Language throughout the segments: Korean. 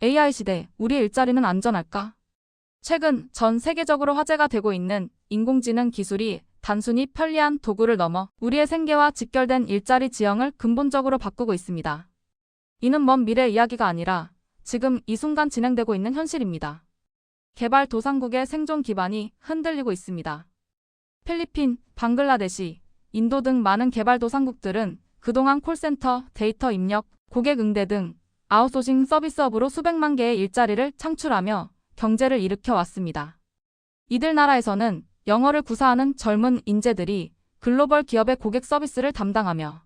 AI 시대, 우리의 일자리는 안전할까? 최근 전 세계적으로 화제가 되고 있는 인공지능 기술이 단순히 편리한 도구를 넘어 우리의 생계와 직결된 일자리 지형을 근본적으로 바꾸고 있습니다. 이는 먼 미래 이야기가 아니라 지금 이 순간 진행되고 있는 현실입니다. 개발도상국의 생존 기반이 흔들리고 있습니다. 필리핀, 방글라데시, 인도 등 많은 개발도상국들은 그동안 콜센터, 데이터 입력, 고객 응대 등 아웃소싱 서비스업으로 수백만 개의 일자리를 창출하며 경제를 일으켜 왔습니다. 이들 나라에서는 영어를 구사하는 젊은 인재들이 글로벌 기업의 고객 서비스를 담당하며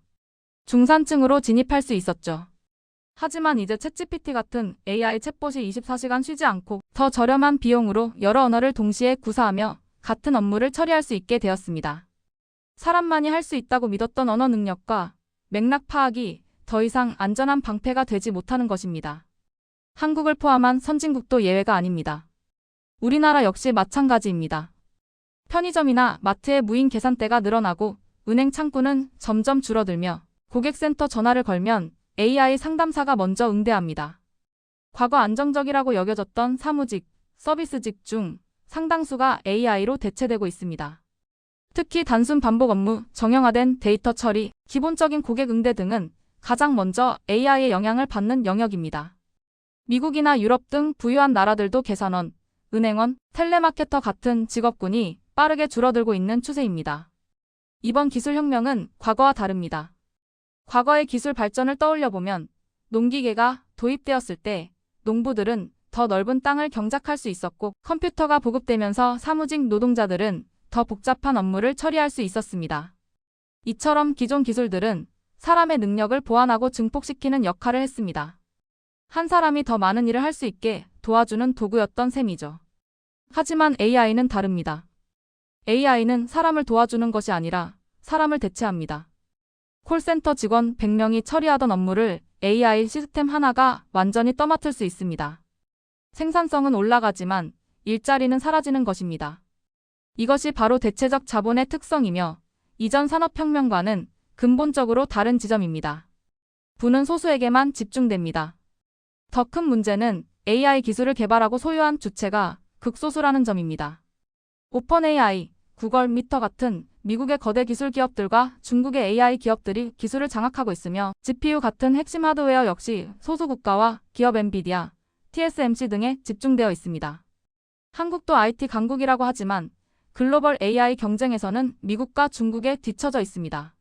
중산층으로 진입할 수 있었죠. 하지만 이제 챗GPT 같은 AI 챗봇이 24시간 쉬지 않고 더 저렴한 비용으로 여러 언어를 동시에 구사하며 같은 업무를 처리할 수 있게 되었습니다. 사람만이 할 수 있다고 믿었던 언어 능력과 맥락 파악이 더 이상 안전한 방패가 되지 못하는 것입니다. 한국을 포함한 선진국도 예외가 아닙니다. 우리나라 역시 마찬가지입니다. 편의점이나 마트의 무인 계산대가 늘어나고 은행 창구는 점점 줄어들며 고객센터 전화를 걸면 AI 상담사가 먼저 응대합니다. 과거 안정적이라고 여겨졌던 사무직, 서비스직 중 상당수가 AI로 대체되고 있습니다. 특히 단순 반복 업무, 정형화된 데이터 처리, 기본적인 고객 응대 등은 가장 먼저 AI의 영향을 받는 영역입니다. 미국이나 유럽 등 부유한 나라들도 계산원, 은행원, 텔레마케터 같은 직업군이 빠르게 줄어들고 있는 추세입니다. 이번 기술혁명은 과거와 다릅니다. 과거의 기술 발전을 떠올려보면 농기계가 도입되었을 때 농부들은 더 넓은 땅을 경작할 수 있었고 컴퓨터가 보급되면서 사무직 노동자들은 더 복잡한 업무를 처리할 수 있었습니다. 이처럼 기존 기술들은 사람의 능력을 보완하고 증폭시키는 역할을 했습니다. 한 사람이 더 많은 일을 할 수 있게 도와주는 도구였던 셈이죠. 하지만 AI는 다릅니다. AI는 사람을 도와주는 것이 아니라 사람을 대체합니다. 콜센터 직원 100명이 처리하던 업무를 AI 시스템 하나가 완전히 떠맡을 수 있습니다. 생산성은 올라가지만 일자리는 사라지는 것입니다. 이것이 바로 대체적 자본의 특성이며 이전 산업혁명과는 근본적으로 다른 지점입니다. 부는 소수에게만 집중됩니다. 더 큰 문제는 AI 기술을 개발하고 소유한 주체가 극소수라는 점입니다. 오펀AI, 구글, 미터 같은 미국의 거대 기술 기업들과 중국의 AI 기업들이 기술을 장악하고 있으며 GPU 같은 핵심 하드웨어 역시 소수 국가와 기업 엔비디아, TSMC 등에 집중되어 있습니다. 한국도 IT 강국이라고 하지만 글로벌 AI 경쟁에서는 미국과 중국에 뒤처져 있습니다.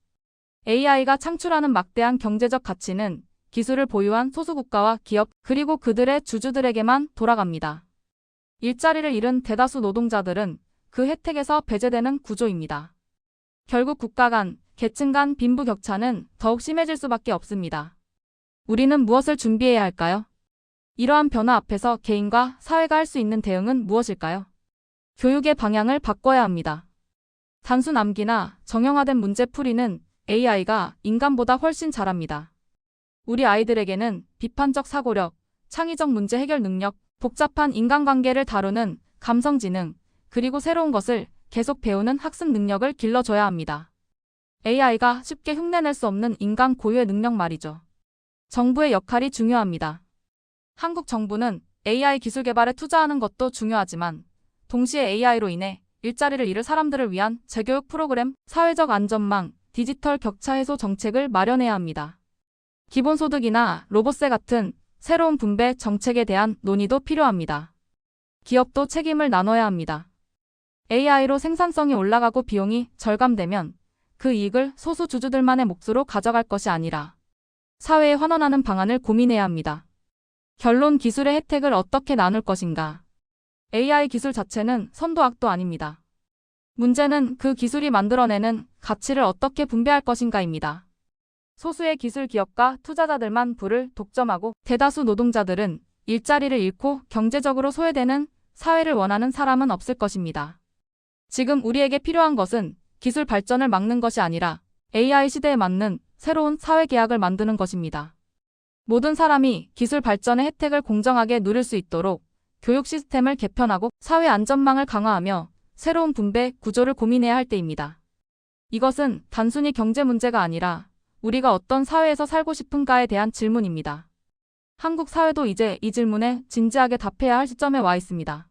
AI가 창출하는 막대한 경제적 가치는 기술을 보유한 소수 국가와 기업 그리고 그들의 주주들에게만 돌아갑니다. 일자리를 잃은 대다수 노동자들은 그 혜택에서 배제되는 구조입니다. 결국 국가 간, 계층 간 빈부격차는 더욱 심해질 수밖에 없습니다. 우리는 무엇을 준비해야 할까요? 이러한 변화 앞에서 개인과 사회가 할 수 있는 대응은 무엇일까요? 교육의 방향을 바꿔야 합니다. 단순 암기나 정형화된 문제풀이는 AI가 인간보다 훨씬 잘합니다. 우리 아이들에게는 비판적 사고력, 창의적 문제 해결 능력, 복잡한 인간관계를 다루는 감성지능, 그리고 새로운 것을 계속 배우는 학습 능력을 길러줘야 합니다. AI가 쉽게 흉내낼 수 없는 인간 고유의 능력 말이죠. 정부의 역할이 중요합니다. 한국 정부는 AI 기술 개발에 투자하는 것도 중요하지만 동시에 AI로 인해 일자리를 잃을 사람들을 위한 재교육 프로그램, 사회적 안전망, 디지털 격차 해소 정책을 마련해야 합니다. 기본소득이나 로봇세 같은 새로운 분배 정책에 대한 논의도 필요합니다. 기업도 책임을 나눠야 합니다. AI로 생산성이 올라가고 비용이 절감되면 그 이익을 소수 주주들만의 몫으로 가져갈 것이 아니라 사회에 환원하는 방안을 고민해야 합니다. 결론 기술의 혜택을 어떻게 나눌 것인가? AI 기술 자체는 선도 악도 아닙니다. 문제는 그 기술이 만들어내는 가치를 어떻게 분배할 것인가입니다. 소수의 기술 기업과 투자자들만 부를 독점하고 대다수 노동자들은 일자리를 잃고 경제적으로 소외되는 사회를 원하는 사람은 없을 것입니다. 지금 우리에게 필요한 것은 기술 발전을 막는 것이 아니라 AI 시대에 맞는 새로운 사회 계약을 만드는 것입니다. 모든 사람이 기술 발전의 혜택을 공정하게 누릴 수 있도록 교육 시스템을 개편하고 사회 안전망을 강화하며 새로운 분배 구조를 고민해야 할 때입니다. 이것은 단순히 경제 문제가 아니라 우리가 어떤 사회에서 살고 싶은가에 대한 질문입니다. 한국 사회도 이제 이 질문에 진지하게 답해야 할 시점에 와 있습니다.